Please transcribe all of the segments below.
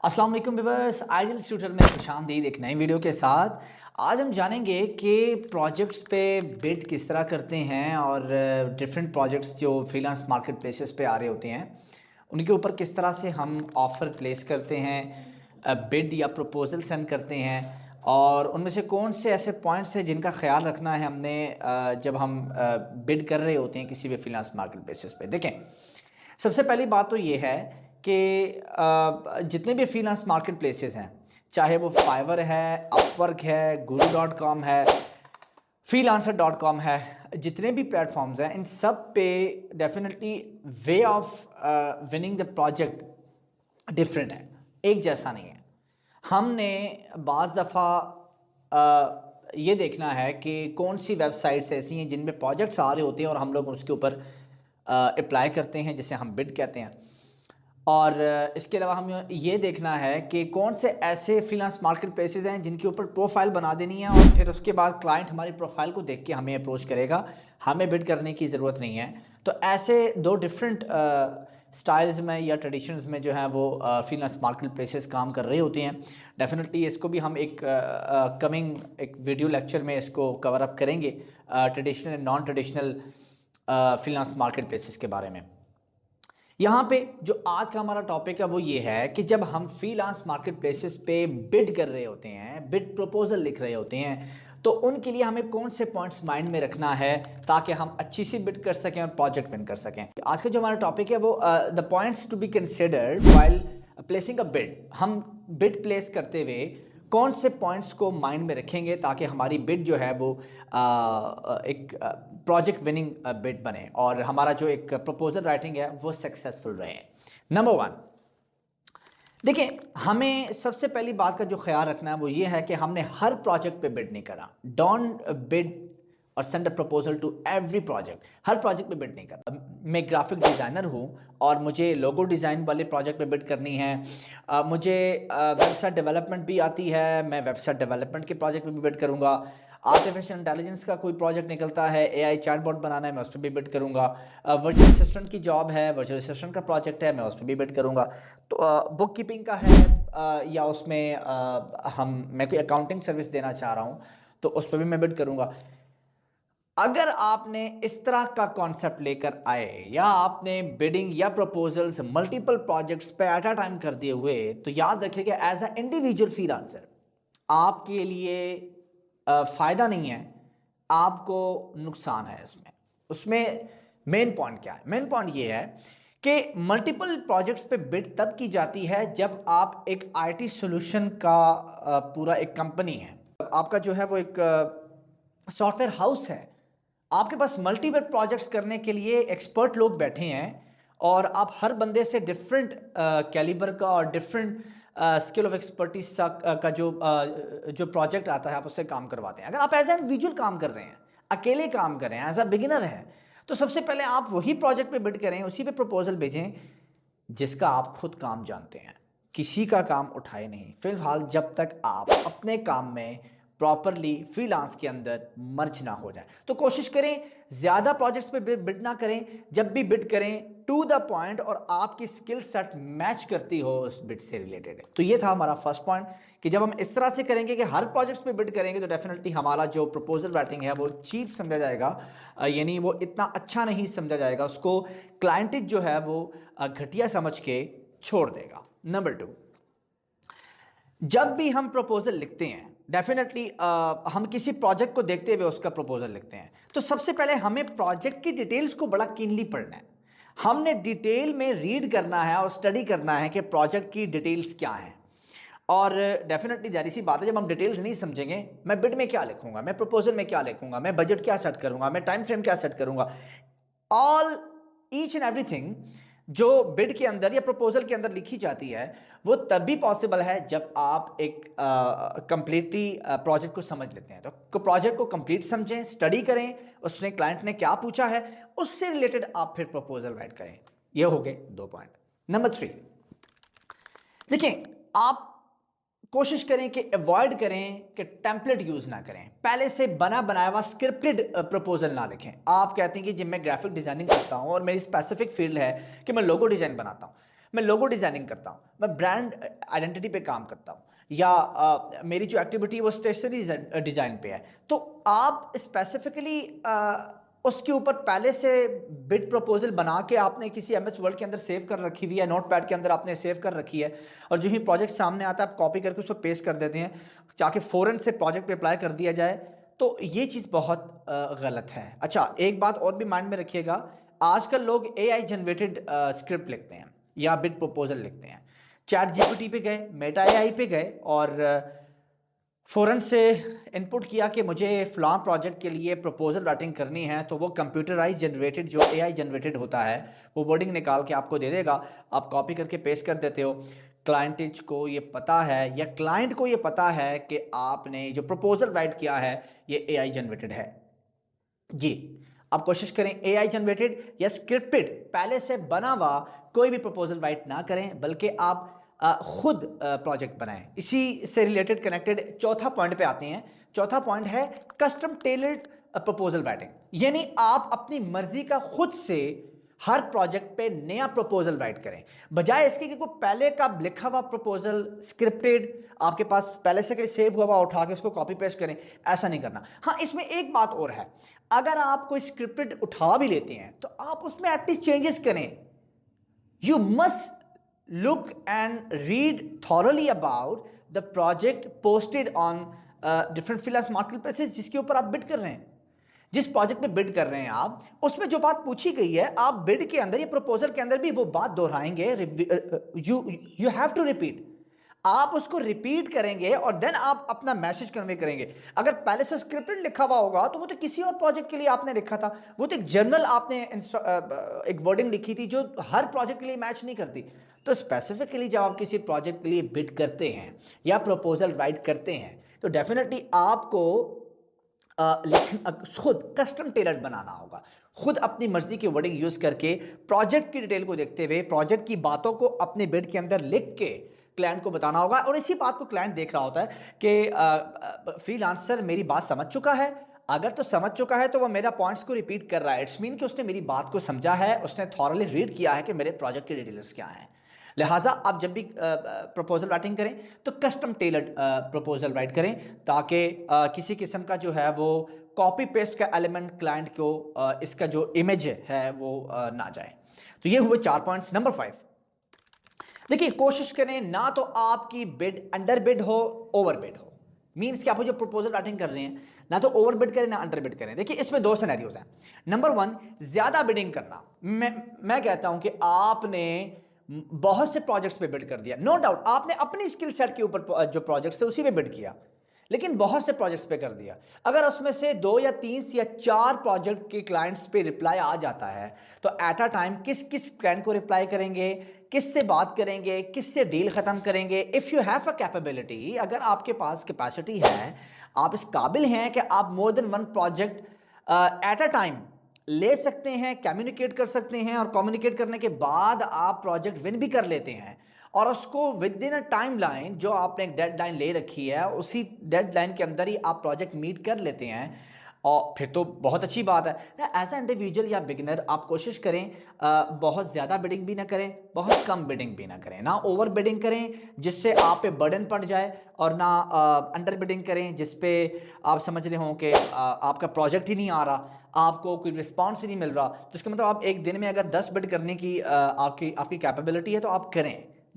अस्सलाम वालेकुम viewers, ideal tutor में खुशामदीद एक नई वीडियो के साथ। आज हम जानेंगे कि प्रोजेक्ट्स पे बिड किस तरह करते हैं और डिफरेंट प्रोजेक्ट्स जो फ्रीलांस मार्केट प्लेसेस पे आ रहे होते हैं उनके ऊपर किस तरह से हम ऑफ़र प्लेस करते हैं, बिड या प्रपोज़ल सेंड करते हैं और उनमें से कौन से ऐसे पॉइंट्स हैं जिनका ख्याल रखना है हमने जब हम बिड कर रहे होते हैं किसी भी फ्रीलांस मार्केट प्लेसेस पे। देखें, सबसे पहली बात तो ये है कि जितने भी फ्रीलांस मार्केट प्लेसेस हैं, चाहे वो फाइवर है, अपवर्क है, गुरु डॉट कॉम है, फ्रीलांसर डॉट कॉम है, जितने भी प्लेटफॉर्म्स हैं इन सब पे definitely way of winning the project different है, एक जैसा नहीं है। हमने बाज़ दफ़ा ये देखना है कि कौन सी वेबसाइट्स ऐसी हैं जिनमें प्रोजेक्ट्स आ रहे होते हैं और हम लोग उसके ऊपर अप्लाई करते हैं, जिसे हम बिड कहते हैं। और इसके अलावा हम ये देखना है कि कौन से ऐसे फ्रीलांस मार्केट प्लेसेस हैं जिनके ऊपर प्रोफाइल बना देनी है और फिर उसके बाद क्लाइंट हमारी प्रोफाइल को देख के हमें अप्रोच करेगा, हमें बिड करने की ज़रूरत नहीं है। तो ऐसे दो डिफरेंट स्टाइल्स में या ट्रेडिशंस में जो है वो फ्रीलांस मार्केट प्लेसेस काम कर रहे होते हैं। डेफिनेटली इसको भी हम एक कमिंग एक वीडियो लेक्चर में इसको कवर अप करेंगे, traditional and non traditional freelance market places के बारे में। यहाँ पे जो आज का हमारा टॉपिक है वो ये है कि जब हम फ्रीलांस मार्केट प्लेसेस पे बिड कर रहे होते हैं, बिड प्रपोजल लिख रहे होते हैं, तो उनके लिए हमें कौन से पॉइंट्स माइंड में रखना है ताकि हम अच्छी सी बिड कर सकें और प्रोजेक्ट विन कर सकें। आज का जो हमारा टॉपिक है वो the points to be considered while placing a bid. हम बिड प्लेस करते हुए कौन से पॉइंट्स को माइंड में रखेंगे ताकि हमारी बिड जो है वो एक प्रोजेक्ट विनिंग बिड बने और हमारा जो एक प्रपोजल राइटिंग है वो सक्सेसफुल रहे। नंबर वन, देखिए, हमें सबसे पहली बात का जो ख्याल रखना है वो ये है कि हमने हर प्रोजेक्ट पे बिड नहीं करा। डोंट बिड और send a proposal to every project. हर प्रोजेक्ट पे बिड नहीं करा। मैं ग्राफिक डिज़ाइनर हूँ और मुझे लोगो डिज़ाइन वाले प्रोजेक्ट पे बिड करनी है। मुझे वेबसाइट डेवलपमेंट भी आती है, मैं वेबसाइट डेवलपमेंट के प्रोजेक्ट पे भी बिड करूँगा। आर्टिफिशियल इंटेलिजेंस का कोई प्रोजेक्ट निकलता है, एआई चैटबॉट बनाना है, मैं उस पर भी बिड करूँगा। वर्चुअल असिस्टेंट की जॉब है, वर्चुअल असिस्टेंट का प्रोजेक्ट है, मैं उस पर भी बिड करूँगा। तो बुक कीपिंग का है या उसमें मैं कोई अकाउंटिंग सर्विस देना चाह रहा हूँ तो उस पर भी मैं बिड करूँगा। अगर आपने इस तरह का कॉन्सेप्ट लेकर आए या आपने बिडिंग या प्रपोजल्स मल्टीपल प्रोजेक्ट्स पे एट अ टाइम कर दिए हुए, तो याद रखिए कि एज अ इंडिविजुअल फ्रीलांसर आपके लिए फ़ायदा नहीं है, आपको नुकसान है इसमें। उसमें मेन पॉइंट क्या है? मेन पॉइंट ये है कि मल्टीपल प्रोजेक्ट्स पे बिड तब की जाती है जब आप एक आईटी सॉल्यूशन का पूरा एक कंपनी है, आपका जो है वो एक सॉफ्टवेयर हाउस है, आपके पास मल्टीपल प्रोजेक्ट्स करने के लिए एक्सपर्ट लोग बैठे हैं और आप हर बंदे से डिफरेंट कैलिबर का और डिफरेंट स्किल ऑफ एक्सपर्टीज का जो प्रोजेक्ट आता है आप उससे काम करवाते हैं। अगर आप एज एन इंडिविजुअल काम कर रहे हैं, अकेले काम कर रहे हैं, एज अ बिगिनर हैं, तो सबसे पहले आप वही प्रोजेक्ट पे बिड करें, उसी पे प्रपोजल भेजें जिसका आप खुद काम जानते हैं। किसी का काम उठाए नहीं फिलहाल, जब तक आप अपने काम में प्रॉपरली फ्रीलांस के अंदर मर्ज ना हो जाए। तो कोशिश करें ज़्यादा प्रोजेक्ट्स पे बिड ना करें, जब भी बिड करें टू द पॉइंट और आपकी स्किल सेट मैच करती हो उस बिड से रिलेटेड। तो ये था हमारा फर्स्ट पॉइंट कि जब हम इस तरह से करेंगे कि हर प्रोजेक्ट्स पे बिड करेंगे तो डेफिनेटली हमारा जो प्रपोजल राइटिंग है वो चीप समझा जाएगा, यानी वो इतना अच्छा नहीं समझा जाएगा, उसको क्लाइंट जो है वो घटिया समझ के छोड़ देगा। नंबर टू, जब भी हम प्रपोजल लिखते हैं डेफिनेटली हम किसी प्रोजेक्ट को देखते हुए उसका प्रपोजल लिखते हैं, तो सबसे पहले हमें प्रोजेक्ट की डिटेल्स को बड़ा कीनली पढ़ना है। हमने डिटेल में रीड करना है और स्टडी करना है कि प्रोजेक्ट की डिटेल्स क्या हैं। और डेफिनेटली जारी सी बात है, जब हम डिटेल्स नहीं समझेंगे, मैं बिड में क्या लिखूंगा, मैं प्रपोजल में क्या लिखूंगा, मैं बजट क्या सेट करूंगा, मैं टाइम फ्रेम क्या सेट करूंगा, ऑल ईच एंड एवरीथिंग जो बिड के अंदर या प्रपोजल के अंदर लिखी जाती है वो तभी पॉसिबल है जब आप एक कंप्लीटली प्रोजेक्ट को समझ लेते हैं। तो प्रोजेक्ट को कंप्लीट समझें, स्टडी करें, उसने क्लाइंट ने क्या पूछा है उससे रिलेटेड आप फिर प्रपोजल राइट करें। ये हो गए दो पॉइंट। नंबर थ्री, देखिए, आप कोशिश करें कि अवॉइड करें कि टेम्पलेट यूज़ ना करें, पहले से बना बनाया हुआ स्क्रिप्टेड प्रपोजल ना लिखें। आप कहते हैं कि जब मैं ग्राफिक डिज़ाइनिंग करता हूं और मेरी स्पेसिफिक फील्ड है कि मैं लोगो डिज़ाइन बनाता हूं, मैं लोगो डिज़ाइनिंग करता हूँ, मैं ब्रांड आइडेंटिटी पे काम करता हूँ, या मेरी जो एक्टिविटी है वो स्टेशनरी डिज़ाइन पे है, तो आप स्पेसिफिकली उसके ऊपर पहले से बिड प्रपोजल बना के आपने किसी एमएस वर्ड के अंदर सेव कर रखी हुई है, नोटपैड के अंदर आपने सेव कर रखी है, और जो ही प्रोजेक्ट सामने आता है आप कॉपी करके उस पर पेस्ट कर देते हैं ताकि फ़ौरन से प्रोजेक्ट पे अप्लाई कर दिया जाए, तो ये चीज़ बहुत गलत है। अच्छा, एक बात और भी माइंड में रखिएगा, आजकल लोग एआई जनरेटेड स्क्रिप्ट लिखते हैं या बिड प्रपोजल लिखते हैं, चैट जीपीटी पे गए, मेटा एआई पे गए और फ़ौरन से इनपुट किया कि मुझे फ़लाँ प्रोजेक्ट के लिए प्रपोजल राइटिंग करनी है, तो वो कंप्यूटराइज जनरेटेड जो एआई जनरेटेड होता है वो वर्डिंग निकाल के आपको दे देगा, आप कॉपी करके पेस्ट कर देते हो। क्लाइंट को ये पता है या क्लाइंट को ये पता है कि आपने जो प्रपोजल राइट किया है ये एआई जनरेटेड है। जी, आप कोशिश करें एआई जनरेटेड या स्क्रिप्टेड पहले से बना हुआ कोई भी प्रपोजल राइट ना करें, बल्कि आप खुद प्रोजेक्ट बनाएं। इसी से रिलेटेड कनेक्टेड चौथा पॉइंट पे आते हैं। चौथा पॉइंट है कस्टम टेलर्ड प्रपोजल राइटिंग, यानी आप अपनी मर्जी का खुद से हर प्रोजेक्ट पे नया प्रपोजल राइट करें, बजाय इसके कि कोई पहले का लिखा हुआ प्रपोजल स्क्रिप्टेड आपके पास पहले से कहीं सेव हुआ उठा के उसको कॉपी पेस्ट करें। ऐसा नहीं करना। हाँ, इसमें एक बात और है, अगर आप कोई स्क्रिप्टेड उठा भी लेते हैं तो आप उसमें एटलीस्ट चेंजेस करें। You must look and read thoroughly about the project posted on different freelance marketplaces जिसके ऊपर आप बिड कर रहे हैं। जिस प्रोजेक्ट में बिड कर रहे हैं आप, उसमें जो बात पूछी गई है आप बिड के अंदर या प्रपोजल के अंदर भी वो बात दोहराएंगे। यू हैव टू रिपीट, आप उसको रिपीट करेंगे और देन आप अपना मैसेज कन्वे करेंगे। अगर पहले से स्क्रिप्टेड लिखा हुआ होगा तो वो तो किसी और प्रोजेक्ट के लिए आपने लिखा था, वो तो एक जनरल आपने एक वर्डिंग लिखी थी जो हर प्रोजेक्ट के लिए मैच नहीं करती। तो स्पेसिफिकली जब आप किसी प्रोजेक्ट के लिए बिड करते हैं या प्रपोजल राइट करते हैं तो डेफिनेटली आपको खुद कस्टम टेलर्ड बनाना होगा, खुद अपनी मर्जी की वर्डिंग यूज करके प्रोजेक्ट की डिटेल को देखते हुए प्रोजेक्ट की बातों को अपने बिड के अंदर लिख के क्लाइंट को बताना होगा। और इसी बात को क्लाइंट देख रहा होता है कि फ्रीलांसर मेरी बात समझ चुका है, अगर तो समझ चुका है तो वो मेरा पॉइंट्स को रिपीट कर रहा है, इट्स मीन कि उसने मेरी बात को समझा है, उसने थॉरली रीड किया है कि मेरे प्रोजेक्ट के डिटेल्स क्या हैं। लिहाजा आप जब भी प्रपोजल राइटिंग करें तो कस्टम टेलर्ड प्रपोजल राइट करें, ताकि किसी किस्म का जो है वो कॉपी पेस्ट का एलिमेंट क्लाइंट को इसका जो इमेज है वो ना जाए। तो ये हुए 4 पॉइंट्स। नंबर 5, देखिए कोशिश करें ना तो आपकी बिड अंडर बिड हो ओवर बिड हो। मीन्स कि आप जो प्रपोजल राइटिंग कर रहे हैं ना तो ओवर बिड करें ना अंडर बिड करें। देखिए इसमें 2 सिनेरियोज हैं। नंबर 1, ज्यादा बिडिंग करना। मैं कहता हूं कि आपने बहुत से प्रोजेक्ट्स पे बिड कर दिया, नो डाउट आपने अपनी स्किल सेट के ऊपर जो प्रोजेक्ट्स थे उसी पे बिड किया, लेकिन बहुत से प्रोजेक्ट्स पे कर दिया। अगर उसमें से 2 या 3 या 4 प्रोजेक्ट के क्लाइंट्स पे रिप्लाई आ जाता है तो एट अ टाइम किस किस क्लाइंट को रिप्लाई करेंगे, किससे बात करेंगे, किससे डील खत्म करेंगे। If you have a capability, अगर आपके पास कैपेसिटी है, आप इस काबिल हैं कि आप more than 1 project at a time ले सकते हैं, कम्युनिकेट कर सकते हैं, और कम्युनिकेट करने के बाद आप प्रोजेक्ट विन भी कर लेते हैं और उसको with in a time line जो आपने एक डेडलाइन ले रखी है उसी डेडलाइन के अंदर ही आप प्रोजेक्ट मीट कर लेते हैं, और फिर तो बहुत अच्छी बात है। एज ए इंडिविजुअल या बिगिनर आप कोशिश करें बहुत ज़्यादा बिडिंग भी ना करें, बहुत कम बिडिंग भी ना करें, ना ओवर बिडिंग करें जिससे आप पे बर्डन पड़ जाए, और ना अंडर बिडिंग करें जिस पे आप समझ रहे हो कि आपका प्रोजेक्ट ही नहीं आ रहा, आपको कोई रिस्पॉन्स ही नहीं मिल रहा। तो इसका मतलब आप एक दिन में अगर 10 बिड करने की आपकी कैपेबिलिटी है तो आप करें,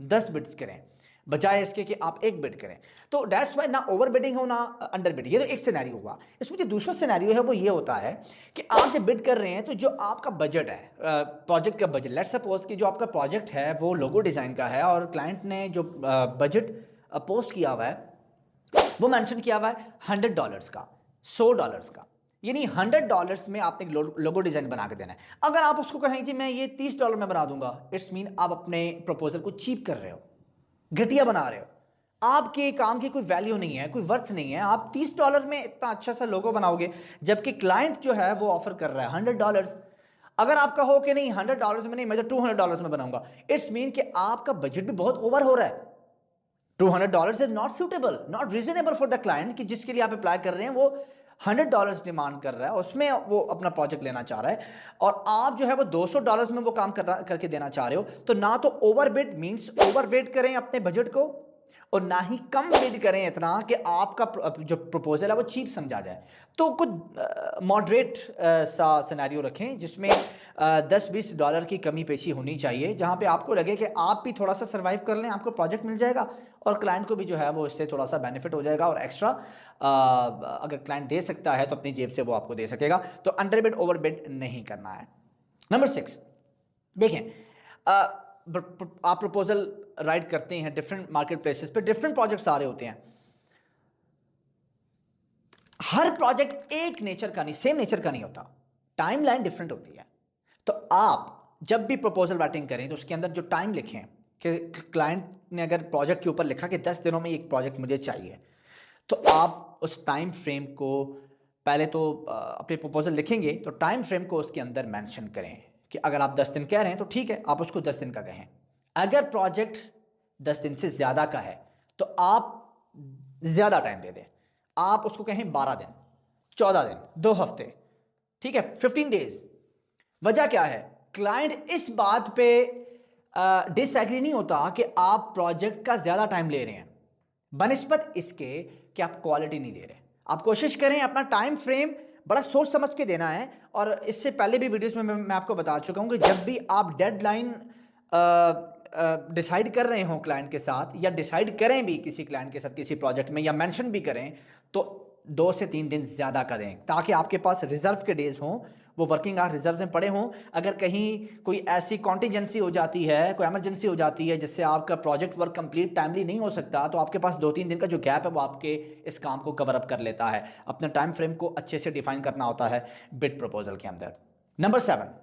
10 बिड्स करें, बजाय इसके कि आप 1 बिड करें। तो दैट्स वाई ना ओवर बिडिंग हो ना अंडर बिडिंग। ये तो एक सिनेरियो हुआ। इसमें जो दूसरा सिनेरियो है वो ये होता है कि आप जब बिड कर रहे हैं तो जो आपका बजट है, प्रोजेक्ट का बजट, लेट्स सपोज कि जो आपका प्रोजेक्ट है वो लोगो डिज़ाइन का है और क्लाइंट ने जो बजट पोस्ट किया हुआ है वो मेंशन किया हुआ है $100 का, $100 का, यानी $100 में आपने लोगो डिज़ाइन बना के देना है। अगर आप उसको कहें कि मैं ये $30 में बना दूंगा, इट्स मीन आप अपने प्रपोजल को चीप कर रहे हो, घटिया बना रहे हो, आपके काम की कोई वैल्यू नहीं है, कोई वर्थ नहीं है। आप $30 में इतना अच्छा सा लोगो बनाओगे जबकि क्लाइंट जो है वो ऑफर कर रहा है $100। अगर आप कहो कि नहीं $100 में नहीं, मैं तो $200 में बनाऊंगा, इट्स मीन कि आपका बजट भी बहुत ओवर हो रहा है। $200 is not suitable, not reasonable for the client कि जिसके लिए आप अप्लाई कर रहे हैं वो $100 डिमांड कर रहा है, उसमें वो अपना प्रोजेक्ट लेना चाह रहा है, और आप जो है वो $200 में वो काम करके देना चाह रहे हो, तो ना तो ओवरबिड मींस ओवरवेट करें अपने बजट को, और ना ही कम बिड करें इतना कि आपका जो प्रपोजल है वो चीप समझा जाए। तो कुछ मॉडरेट सा सिनेरियो रखें जिसमें $10-20 की कमी पेशी होनी चाहिए, जहां पे आपको लगे कि आप भी थोड़ा सा सर्वाइव कर लें, आपको प्रोजेक्ट मिल जाएगा और क्लाइंट को भी जो है वो इससे थोड़ा सा बेनिफिट हो जाएगा, और एक्स्ट्रा अगर क्लाइंट दे सकता है तो अपनी जेब से वो आपको दे सकेगा। तो अंडर बिड ओवर बिड नहीं करना है। नंबर 6, देखें, आप प्रपोजल राइट करते हैं डिफरेंट मार्केट प्लेसेस पे, डिफरेंट प्रोजेक्ट्स आ रहे होते हैं, हर प्रोजेक्ट एक नेचर का नहीं, सेम नेचर का नहीं होता, टाइमलाइन डिफरेंट होती है। तो आप जब भी प्रपोजल राइटिंग करें तो उसके अंदर जो टाइम लिखें, कि क्लाइंट ने अगर प्रोजेक्ट के ऊपर लिखा कि 10 दिनों में एक प्रोजेक्ट मुझे चाहिए, तो आप उस टाइम फ्रेम को पहले तो अपने प्रपोजल लिखेंगे तो टाइम फ्रेम को उसके अंदर मेंशन करें, कि अगर आप 10 दिन कह रहे हैं तो ठीक है, आप उसको 10 दिन का कहें। अगर प्रोजेक्ट 10 दिन से ज़्यादा का है तो आप ज़्यादा टाइम दे दें, आप उसको कहें 12 दिन, 14 दिन, 2 हफ्ते, ठीक है, 15 डेज। वजह क्या है? क्लाइंट इस बात पे डिसएग्री नहीं होता कि आप प्रोजेक्ट का ज़्यादा टाइम ले रहे हैं, बनिस्बत इसके कि आप क्वालिटी नहीं दे रहे। आप कोशिश करें अपना टाइम फ्रेम बड़ा सोच समझ के देना है, और इससे पहले भी वीडियोस में मैं आपको बता चुका हूं कि जब भी आप डेडलाइन डिसाइड कर रहे हो क्लाइंट के साथ, या डिसाइड करें भी किसी क्लाइंट के साथ किसी प्रोजेक्ट में, या मेंशन भी करें, तो 2 से 3 दिन ज़्यादा करें, ताकि आपके पास रिजर्व के डेज हों, वो वर्किंग आवर रिजर्व में पड़े हों। अगर कहीं कोई ऐसी कॉन्टीजेंसी हो जाती है, कोई एमरजेंसी हो जाती है जिससे आपका प्रोजेक्ट वर्क कंप्लीट टाइमली नहीं हो सकता, तो आपके पास 2-3 दिन का जो गैप है वो आपके इस काम को कवर अप कर लेता है। अपने टाइम फ्रेम को अच्छे से डिफाइन करना होता है बिड प्रपोजल के अंदर। नंबर 7,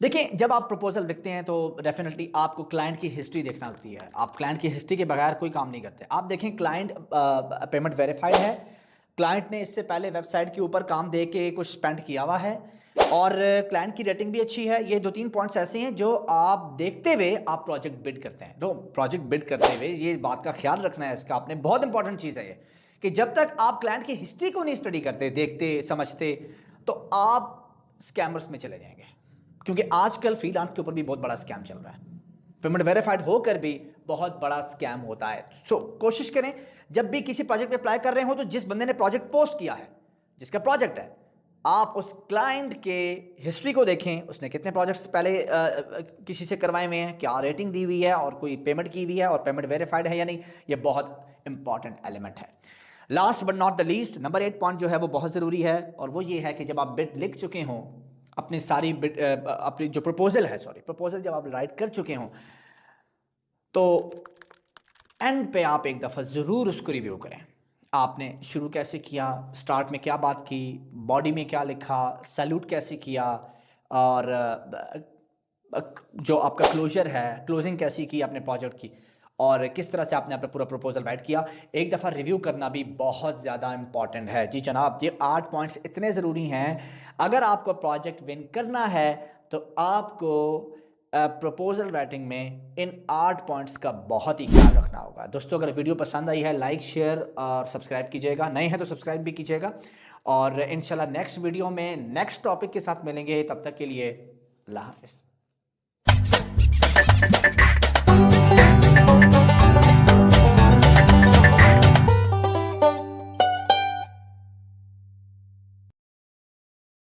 देखिए, जब आप प्रपोजल लिखते हैं तो डेफिनेटली आपको क्लाइंट की हिस्ट्री देखना होती है। आप क्लाइंट की हिस्ट्री के बगैर कोई काम नहीं करते। आप देखें, क्लाइंट पेमेंट वेरीफाइड है, क्लाइंट ने इससे पहले वेबसाइट के ऊपर काम दे के कुछ स्पेंड किया हुआ है, और क्लाइंट की रेटिंग भी अच्छी है। ये 2-3 पॉइंट्स ऐसे हैं जो आप देखते हुए आप प्रोजेक्ट बिड करते हैं। तो प्रोजेक्ट बिड करते हुए ये बात का ख्याल रखना है, इसका आपने, बहुत इंपॉर्टेंट चीज़ है ये, कि जब तक आप क्लाइंट की हिस्ट्री को नहीं स्टडी करते, देखते, समझते, तो आप स्कैमर्स में चले जाएंगे, क्योंकि आजकल फ्रीलांस के ऊपर भी बहुत बड़ा स्कैम चल रहा है। पेमेंट वेरीफाइड होकर भी बहुत बड़ा स्कैम होता है। कोशिश करें जब भी किसी प्रोजेक्ट पे अप्लाई कर रहे हो तो जिस बंदे ने प्रोजेक्ट पोस्ट किया है, जिसका प्रोजेक्ट है, आप उस क्लाइंट के हिस्ट्री को देखें, उसने कितने प्रोजेक्ट्स पहले किसी से करवाए हुए हैं, क्या रेटिंग दी हुई है, और कोई पेमेंट की हुई है, और पेमेंट वेरीफाइड है या नहीं। ये बहुत इंपॉर्टेंट एलिमेंट है। Last but not the least, number 8 point जो है वो बहुत ज़रूरी है, और वो ये है कि जब आप बिड लिख चुके हों, अपनी सारी अपनी जो प्रपोजल जब आप राइट कर चुके हों, तो एंड पे आप एक दफ़ा ज़रूर उसको रिव्यू करें। आपने शुरू कैसे किया, स्टार्ट में क्या बात की, बॉडी में क्या लिखा, सैल्यूट कैसे किया, और जो आपका क्लोजर है, क्लोजिंग कैसी की आपने प्रोजेक्ट की, और किस तरह से आपने अपना पूरा प्रपोजल राइट किया, एक दफ़ा रिव्यू करना भी बहुत ज़्यादा इंपॉर्टेंट है। जी जनाब, ये 8 पॉइंट्स इतने ज़रूरी हैं। अगर आपको प्रोजेक्ट विन करना है तो आपको प्रपोजल राइटिंग में इन 8 पॉइंट्स का बहुत ही ख्याल रखना होगा। दोस्तों, अगर वीडियो पसंद आई है, लाइक, शेयर और सब्सक्राइब कीजिएगा। नए हैं तो सब्सक्राइब भी कीजिएगा, और इंशाल्लाह नेक्स्ट वीडियो में नेक्स्ट टॉपिक के साथ मिलेंगे। तब तक के लिए अल्लाह हाफ़िज़।